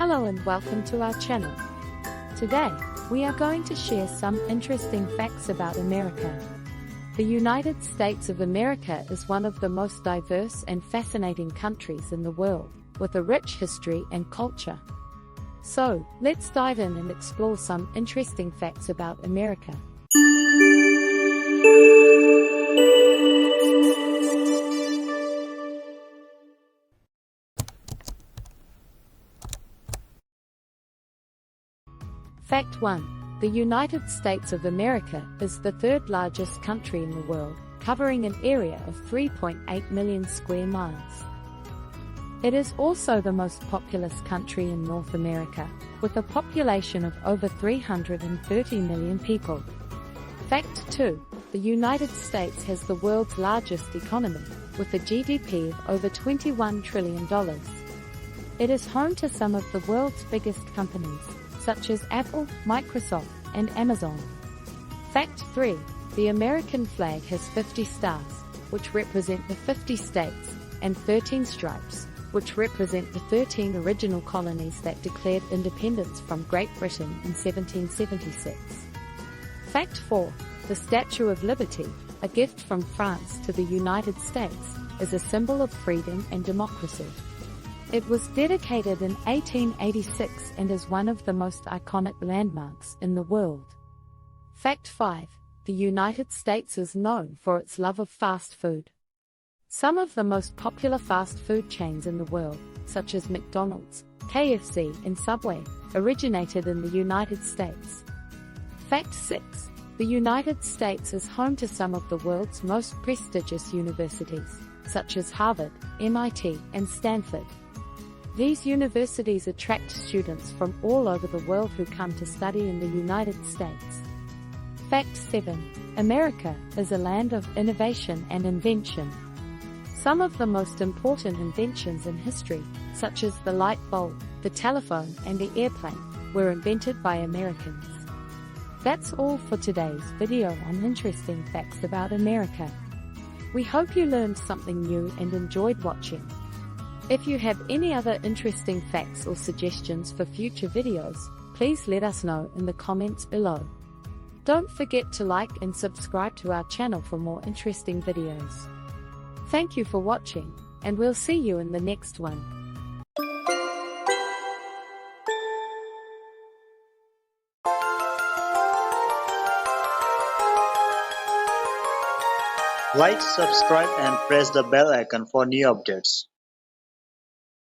Hello and welcome to our channel. Today, we are going to share some interesting facts about America. The United States of America is one of the most diverse and fascinating countries in the world, with a rich history and culture. So, let's dive in and explore some interesting facts about America. Fact 1. The United States of America is the third largest country in the world, covering an area of 3.8 million square miles. It is also the most populous country in North America, with a population of over 330 million people. Fact 2. The United States has the world's largest economy, with a GDP of over $21 trillion. It is home to some of the world's biggest companies, such as Apple, Microsoft, and Amazon. Fact 3. The American flag has 50 stars, which represent the 50 states, and 13 stripes, which represent the 13 original colonies that declared independence from Great Britain in 1776. Fact 4. The Statue of Liberty, a gift from France to the United States, is a symbol of freedom and democracy. It was dedicated in 1886 and is one of the most iconic landmarks in the world. Fact 5. The United States is known for its love of fast food. Some of the most popular fast food chains in the world, such as McDonald's, KFC, and Subway, originated in the United States. Fact 6. The United States is home to some of the world's most prestigious universities, such as Harvard, MIT, and Stanford. These universities attract students from all over the world who come to study in the United States. Fact 7. America is a land of innovation and invention. Some of the most important inventions in history, such as the light bulb, the telephone, and the airplane, were invented by Americans. That's all for today's video on interesting facts about America. We hope you learned something new and enjoyed watching. If you have any other interesting facts or suggestions for future videos, please let us know in the comments below. Don't forget to like and subscribe to our channel for more interesting videos. Thank you for watching, and we'll see you in the next one. Like, subscribe and press the bell icon for new updates.